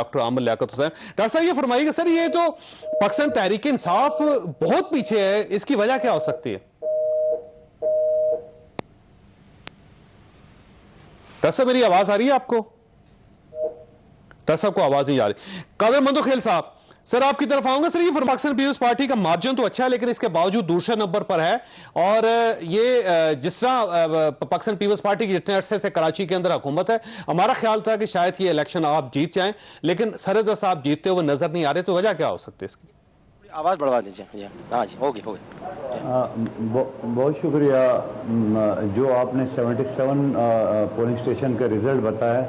Doctor Aamir Liaquat Hussain. Doctor साहब ये फरमाइएगा sir, ये तो पाकिस्तान तहरीक इंसाफ बहुत पीछे है, इसकी वजह क्या हो सकती है? डॉक्टर साहब मेरी आवाज आ रही है आपको? डॉक्टर साहब को आवाज नहीं आ रही। कादर मंदोखेल साहब, सर आपकी तरफ आऊंगा। सर ये पाकिस्तान पीपल्स पार्टी का मार्जिन तो अच्छा है, लेकिन इसके बावजूद दूसरे नंबर पर है। और ये जिस तरह पाकिस्तान पीपल्स पार्टी की जितने अरसे से कराची के अंदर हुकूमत है, हमारा ख्याल था कि शायद ये इलेक्शन आप जीत जाएं, लेकिन सरदस्त आप जीतते हुए नजर नहीं आ रहे। तो वजह क्या हो सकती है इसकी? आवाज़ बढ़वा दीजिए। हाँ जी, होगी। बहुत शुक्रिया। जो आपने 77 पोलिंग स्टेशन का रिजल्ट बताया,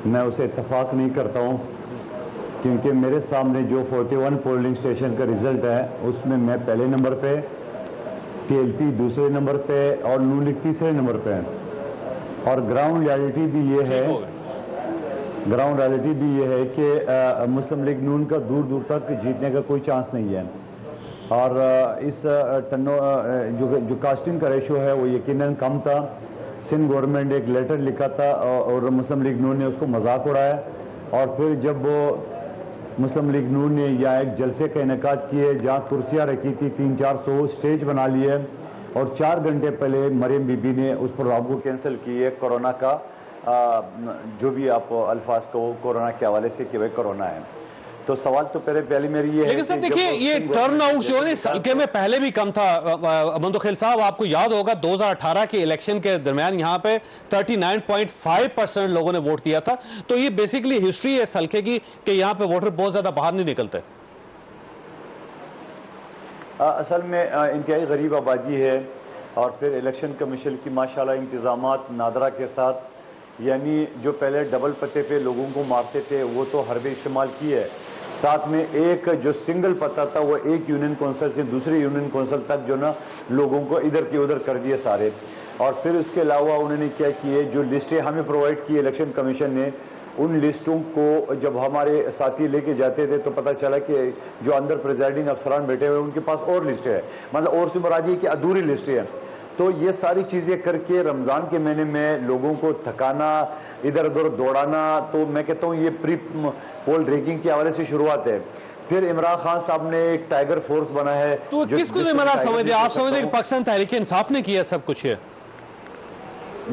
मैं उसे इत्तफाक नहीं करता हूँ, क्योंकि मेरे सामने जो 41 पोलिंग स्टेशन का रिजल्ट है उसमें मैं पहले नंबर पे, टीएलपी दूसरे नंबर पे और नून लीग तीसरे नंबर पे है। और ग्राउंड रियलिटी भी ये है कि मुस्लिम लीग नून का दूर दूर तक जीतने का कोई चांस नहीं है। और इस जो कास्टिंग का रेशो है वो यकीनन कम था। सिंध गवर्नमेंट ने एक लेटर लिखा था और मुस्लिम लीग नून ने उसको मजाक उड़ाया। और फिर जब वो मुस्लिम लीग नून ने यहाँ एक जलसे का इनेकाद किए जहाँ कुर्सियाँ रखी थी 300-400, स्टेज बना लिए, और 4 घंटे पहले मरियम बीबी ने उस प्रोग्राम को कैंसिल किए कोरोना का, जो भी आप अल्फाज को कोरोना के हवाले से कि भाई कोरोना है। तो सवाल तो पहले मेरी ये है, लेकिन सर देखिए ये टर्न आउट जो है इस हल्के में पहले भी कम था। मंदोखेल साहब आपको याद होगा 2018 के इलेक्शन के दरमियान यहाँ पे 39.5% लोगों ने वोट दिया था। तो ये बेसिकली हिस्ट्री है इस हल्के की कि यहाँ पे वोटर बहुत ज्यादा बाहर नहीं निकलते। असल में इंतहाई गरीब आबादी है, और फिर इलेक्शन कमीशन की माशाल्लाह इंतजामात नादरा के साथ, यानी जो पहले डबल पते पे लोगों को मारते थे वो तो हरबे इस्तेमाल किए है। साथ में एक जो सिंगल पता था वो एक यूनियन कौंसिल से दूसरे यूनियन कौंसिल तक जो ना लोगों को इधर के उधर कर दिए सारे। और फिर उसके अलावा उन्होंने क्या किए, जो लिस्टें हमें प्रोवाइड की इलेक्शन कमीशन ने, उन लिस्टों को जब हमारे साथी लेके जाते थे तो पता चला कि जो अंदर प्रिजाइडिंग अफसरान बैठे हुए उनके पास और लिस्ट है, मतलब और से मुराद ये कि अधूरी लिस्ट है। तो ये सारी चीज़ें करके रमज़ान के महीने में लोगों को थकाना, इधर उधर दौड़ाना, तो मैं कहता हूँ ये प्री पोल रैगिंग के हवाले से शुरुआत है। फिर इमरान खान साहब ने एक टाइगर फोर्स बना है। तो किसको जिम्मेदार समझते? आप समझते हैं कि पाकिस्तान तहरीक इंसाफ ने किया सब कुछ है?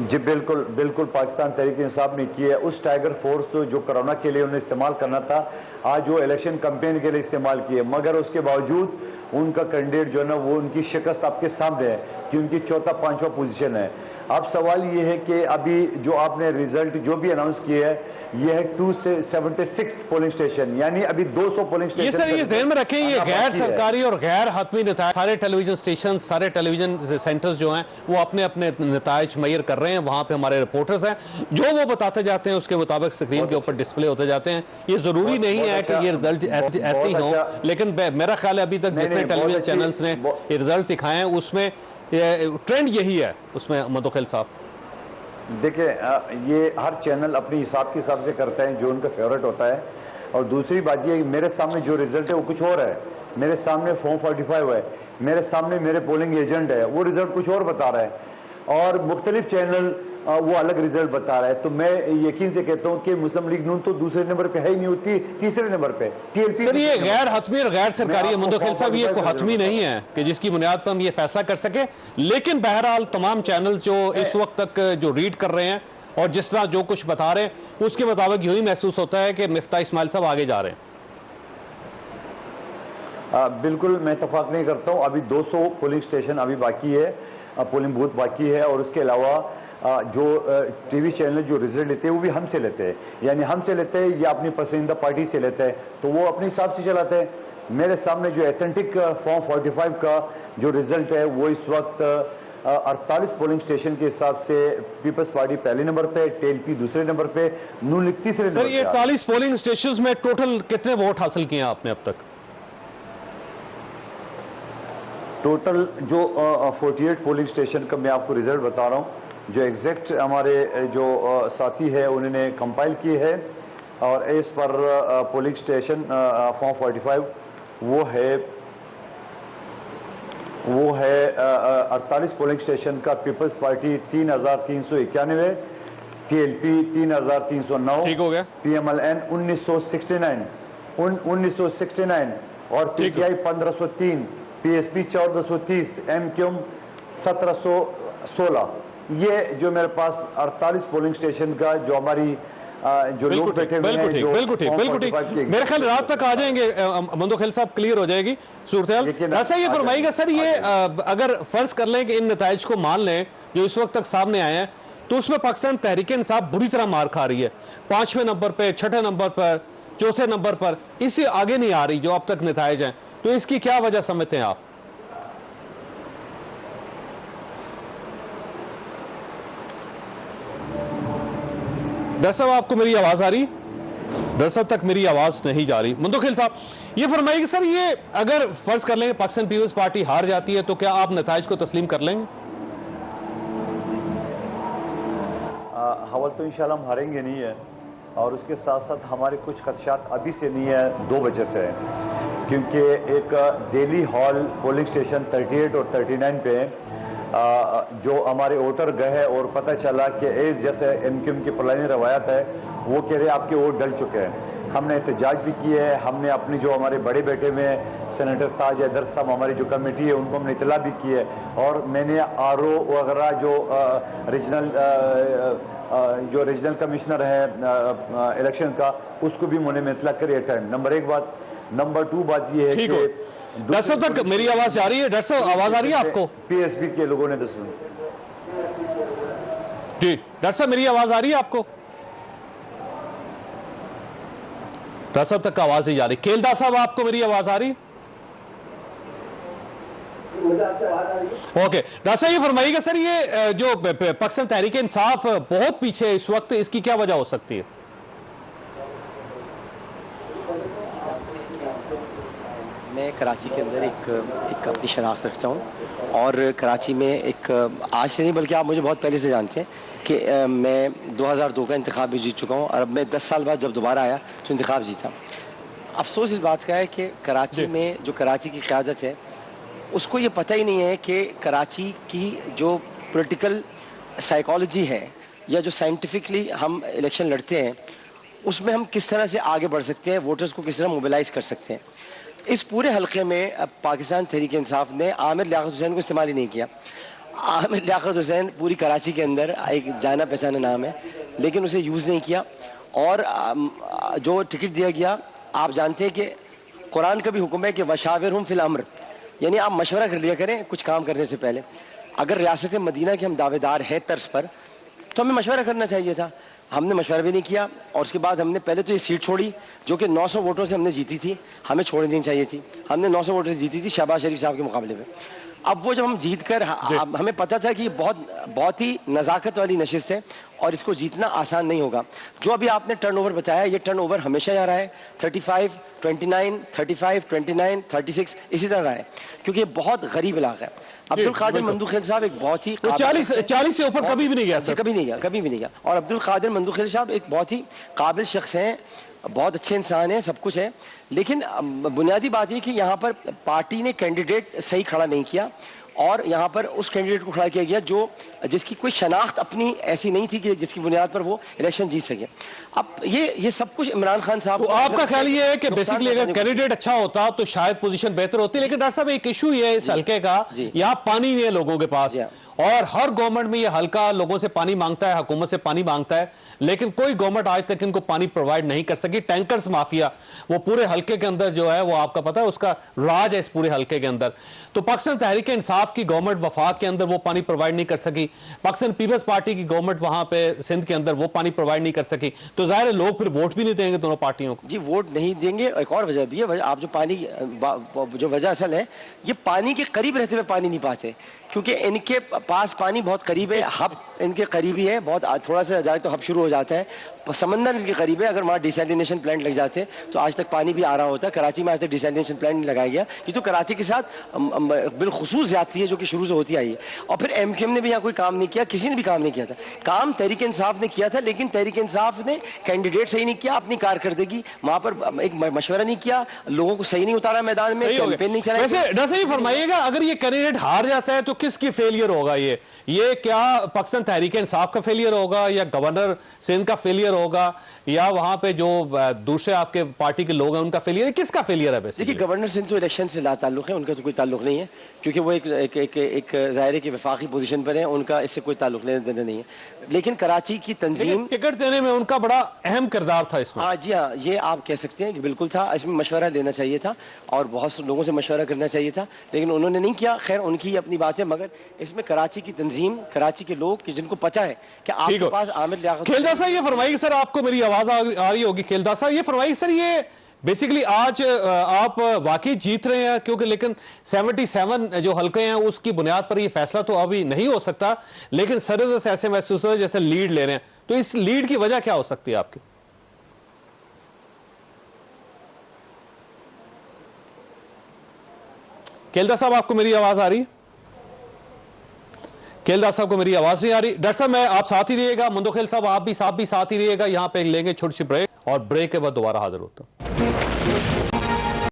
जी बिल्कुल पाकिस्तान तहरीक इंसाफ ने किया है। उस टाइगर फोर्स जो कोरोना के लिए उन्हें इस्तेमाल करना था, आज वो इलेक्शन कैंपेन के लिए इस्तेमाल किए, मगर उसके बावजूद उनका कैंडिडेट जो है ना वो उनकी शिकस्त आपके सामने है कि उनकी चौथा 5वां पोजीशन है। अब सवाल ये है कि अभी जो आपने रिजल्ट जो भी अनाउंस किया है, ये है 276 पोलिंग स्टेशन, यानी अभी 200 पोलिंग स्टेशन। ये सर ये ज़हन में रखें, ये गैर सरकारी और गैर हतमी नतायज, सारे टेलीविजन स्टेशन, सारे टेलीविजन सेंटर्स जो हैं वो अपने अपने नतायज मुहैया कर रहे हैं। वहाँ पे हमारे रिपोर्टर्स हैं, जो वो बताते जाते हैं उसके मुताबिक स्क्रीन के ऊपर डिस्प्ले होते जाते हैं। ये जरूरी नहीं है कि ये रिजल्ट ऐसे ही हो, लेकिन मेरा ख्याल है अभी तक जितने टेलीविजन चैनल्स ने ये रिजल्ट दिखाए हैं उसमें ट्रेंड यही है। उसमें मंदोखेल साहब देखिए, ये हर चैनल अपने हिसाब के हिसाब से करता है जो उनका फेवरेट होता है। और दूसरी बात ये, मेरे सामने जो रिजल्ट है वो कुछ और है। मेरे सामने फॉर्म 45 है, मेरे सामने मेरे पोलिंग एजेंट है, वो रिजल्ट कुछ और बता रहा है, और मुख्तलिफ चैनल वो अलग रिजल्ट बता रहा है। तो मैं यकीन से कहता हूं कि मुस्लिम लीग नून तो दूसरे नंबर पे है ही नहीं, होती तीसरे नंबर पे। सर ये गैर हतमी और गैर सरकारी है मंदोखेल साहब, ये कोई हतमी नहीं है कि जिसकी बुनियाद पर हम ये फैसला कर सके। लेकिन बहरहाल तमाम चैनल जो इस वक्त तक जो रीड कर रहे हैं और जिस तरह जो कुछ बता रहे हैं उसके मुताबिक यूं ही महसूस होता है कि मिफ्ता इस्माइल साहब आगे जा रहे हैं। बिल्कुल मैं इत्तफाक नहीं करता हूँ। अभी 200 पोलिंग स्टेशन अभी बाकी है, पोलिंग बूथ बाकी है। और उसके अलावा जो टीवी चैनल जो रिजल्ट लेते हैं वो भी हमसे लेते हैं, यानी हमसे लेते हैं या अपनी पसंदीदा पार्टी से लेते हैं, तो वो अपने हिसाब से चलाते हैं। मेरे सामने जो एथेंटिक फॉर्म 45 का जो रिजल्ट है वो इस वक्त 48 पोलिंग स्टेशन के हिसाब से पीपल्स पार्टी पहले नंबर पे, टीएलपी दूसरे नंबर पे, नून लीग तीसरे नंबर पे। सर ये 48 पोलिंग स्टेशन में टोटल कितने वोट हासिल किए आपने अब तक? टोटल जो 48 पोलिंग स्टेशन का मैं आपको रिजल्ट बता रहा हूँ, जो एग्जैक्ट हमारे जो साथी है उन्होंने कंपाइल की है, और इस पर पोलिंग स्टेशन फॉर्म 45 वो है 48 पोलिंग स्टेशन का पीपल्स पार्टी 3391, TLP 3309, ठीक हो गया। PMLN 1969 और PTI 1503, PSP 1430, MQM 1716। ये जो मेरे पास 48 पोलिंग स्टेशन का जो हमारी जो लोग बैठे हुए हैं, जो बिल्कुल ठीक। मेरे ख्याल रात तक आ जाएंगे मंदोखेल साहब, क्लियर हो जाएगी सूरत-ए-हाल। ऐसा ये फरमाइएगा सर, ये अगर फर्ज कर लें कि इन नताइज को मान लें जो इस वक्त तक सामने आए हैं, तो उसमें पाकिस्तान तहरीक इंसाफ बुरी तरह मार खा रही है। 5वें नंबर पे, 6ठे नंबर पर, 4थे नंबर पर, इससे आगे नहीं आ रही जो अब तक नताइज हैं। तो इसकी क्या वजह समझते हैं आप? दरअसल आपको मेरी आवाज आ रही? दरअसल तक मेरी आवाज नहीं जा रही। मंदोखेल साहब ये फरमाइए सर, ये अगर फर्ज कर लेंगे पाकिस्तान पीपल्स पार्टी हार जाती है तो क्या आप नताइज को तस्लीम कर लेंगे? हवल तो इंशाल्लाह हम हारेंगे नहीं है, और उसके साथ साथ हमारे कुछ खदशात अभी से नहीं है, 2 वजह से है। क्योंकि एक दिल्ली हॉल पोलिंग स्टेशन 38 और 39 पे जो हमारे वोटर गए और पता चला कि जैसे MQM की पुरानी रवायत है, वो कह रहे आपके वोट डल चुके हैं। हमने एहतजाज भी किए है, हमने अपनी जो हमारे बड़े बेटे में सेनेटर ताज हैदर साहब, हमारी जो कमेटी है, उनको हमने इतला भी की है, और मैंने RO वगैरह जो रीजनल कमिश्नर है इलेक्शन का, उसको भी मैंने इतला करी है टाइम। नंबर 1 बात। नंबर 2 बात ये है कि डॉक्टर साहब तक मेरी आवाज आ रही है? डॉक्टर साहब आवाज आ रही है आपको? PSP के लोगों ने 10 जी डॉक्टर साहब मेरी आवाज आ रही है आपको? डॉक्टर साहब तक आवाज नहीं जा रही। केलदा साहब आपको मेरी आवाज आ रही? ओके डॉक्टर साहब ये फरमाइएगा सर, ये जो पाकिस्तान तहरीक इंसाफ बहुत पीछे है इस वक्त, इसकी क्या वजह हो सकती है? मैं कराची के अंदर एक अपनी शनाख्त रखता हूँ, और कराची में एक आज से नहीं बल्कि आप मुझे बहुत पहले से जानते हैं कि मैं 2002 का इंतखाब भी जीत चुका हूँ, और अब मैं 10 साल बाद जब दोबारा आया तो इंतखाब जीता। अफसोस इस बात का है कि कराची में जो कराची की क़यादत है, उसको ये पता ही नहीं है कि कराची की जो पॉलिटिकल साइकोलॉजी है, या जो साइंटिफिकली हम इलेक्शन लड़ते हैं, उसमें हम किस तरह से आगे बढ़ सकते हैं, वोटर्स को किस तरह मोबिलाइज कर सकते हैं। इस पूरे हल्के में अब पाकिस्तान तहरीक इंसाफ ने आमिर लियाकत हुसैन को इस्तेमाल ही नहीं किया। आमिर लियाकत हुसैन पूरी कराची के अंदर एक जाना पहचाना नाम है, लेकिन उसे यूज़ नहीं किया। और जो टिकट दिया गया, आप जानते हैं कि कुरान का भी हुक्म है कि वशाविरहुम फिल अम्र, यानी आप मशवरा कर लिया करें कुछ काम करने से पहले। अगर रियासत मदीना के हम दावेदार हैं तर्ज पर, तो हमें मशवरा करना चाहिए था। हमने मशवरा भी नहीं किया, और उसके बाद हमने पहले तो ये सीट छोड़ी जो कि 900 वोटों से हमने जीती थी, हमें छोड़ देनी चाहिए थी। हमने 900 वोटों से जीती थी शहबाज शरीफ साहब के मुकाबले में। अब वो जब हम जीत कर हमें पता था कि बहुत ही नज़ाकत वाली नशिस्त है, और इसको जीतना आसान नहीं होगा। जो अभी आपने टर्नओवर बताया, ये टर्नओवर हमेशा आ रहा है 35, 29, 35, 29, 36 इसी तरह रहा है, क्योंकि ये बहुत गरीब इलाका है। अब्दुल कादिर मंदोखेल साहब एक बहुत ही 40 से ऊपर कभी भी नहीं गया सर, कभी नहीं गया। और अब्दुल कादिर मंदोखेल साहब एक बहुत ही काबिल शख्स हैं, बहुत अच्छे इंसान हैं, सब कुछ है। लेकिन बुनियादी बात यह कि यहाँ पर पार्टी ने कैंडिडेट सही खड़ा नहीं किया, और यहाँ पर उस कैंडिडेट को खड़ा किया गया जिसकी कोई शनाख्त अपनी ऐसी नहीं थी कि जिसकी बुनियाद पर वो इलेक्शन जीत सके। अब ये सब कुछ इमरान खान साहब। तो आपका ख्याल ये है कि बेसिकली अगर कैंडिडेट अच्छा होता तो शायद पोजीशन बेहतर होती, लेकिन डॉक्टर साहब एक इशू ये है इस हल्के का, यहाँ पानी नहीं है लोगों के पास, और हर गवर्नमेंट में ये हल्का लोगों से पानी मांगता है, हुकूमत से पानी मांगता है, लेकिन कोई गवर्नमेंट आज तक इनको पानी प्रोवाइड नहीं कर सकी। टैंकर्स माफिया वो पूरे हल्के के अंदर जो है, वो आपका पता है उसका राज है इस पूरे हल्के के अंदर। तो पाकिस्तान तहरीक इंसाफ की गवर्नमेंट वफाक के अंदर वो पानी प्रोवाइड नहीं कर सकी, पाकिस्तान पीपल्स पार्टी की गवर्नमेंट वहां पे सिंध के अंदर वो पानी प्रोवाइड नहीं कर सकी, तो जाहिर है लोग फिर वोट भी नहीं देंगे दोनों पार्टियों को। जी वोट नहीं देंगे। एक और वजह भी है, आप जो पानी जो वजह असल है, ये पानी के करीब रहते हुए पानी नहीं पाते, क्योंकि इनके पास पानी बहुत करीब है, हब इनके करीबी है, बहुत थोड़ा सा जाए तो हब शुरू हो जाता है, समंदर के करीब है, अगर वहाँ डिसैलिनेशन प्लांट लग जाते तो आज तक पानी भी आ रहा होता। कराची में आज तक डिसैलिनेशन प्लांट नहीं लगाया गया। ये तो कराची के साथ बिलखुसूस ज्यादती है जो कि शुरू से होती आई है। और फिर MQM ने भी यहाँ कोई काम नहीं किया, किसी ने भी काम नहीं किया था। काम तहरीक इंसाफ ने किया था, लेकिन तहरीक इंसाफ ने कैंडिडेट सही नहीं किया, अपनी कारकर्दगी वहाँ पर एक मशवरा नहीं किया, लोगों को सही नहीं उतारा मैदान में, कैंपेन नहीं चलाया। वैसे डर से फरमाइएगा, अगर ये कैंडिडेट हार जाता है तो किसकी फेलियर होगा? ये क्या पाकिस्तान तहरीक इंसाफ का फेलियर होगा, या गवर्नर सिंध का फेलियर होगा, या वहां पे जो दूसरे आपके पार्टी के लोग हैं उनका फेलियर है? किसका फेलियर है? देखिए, गवर्नर सिंध तो इलेक्शन से ला ताल्लुक है, उनका तो कोई ताल्लुक नहीं है, क्योंकि वो एक ज़ाहिर की वफाकी पोजीशन पर है, उनका इससे कोई ताल्लुक लेने देने नहीं है। लेकिन कराची की तंजीम, टिकट देने में उनका बड़ा अहम किरदार था इसमें। हाँ जी हाँ, ये आप कह सकते हैं कि बिल्कुल था। इसमें मशवरा लेना चाहिए था और बहुत से लोगों से मशवरा करना चाहिए था, लेकिन उन्होंने नहीं किया। खैर, उनकी अपनी बात है, मगर इसमें कराची की तंजीम, कराची के लोग कि जिनको पता है कि आपके पास आमिर लियाकत। खेलदा साहब ये फरमाइए सर, आपको मेरी आवाज आ रही होगी। खेलदा साहब ये फरमाइए सर, ये बेसिकली आज आप वाकई जीत रहे हैं, क्योंकि लेकिन 77 जो हल्के हैं उसकी बुनियाद पर ये फैसला तो अभी नहीं हो सकता, लेकिन सरद से ऐसे महसूस हो जैसे लीड ले रहे हैं। तो इस लीड की वजह क्या हो सकती है आपकी? खेलदा साहब, आपको मेरी आवाज आ रही है? खेलदार साहब को मेरी आवाज नहीं आ रही। डॉक्टर साहब, मैं आप साथ ही रहिएगा, मुंदोखेल साहब आप भी साथ ही रहिएगा। यहां पे लेंगे छोटी सी ब्रेक, और ब्रेक के बाद दोबारा हाजिर होता हूं।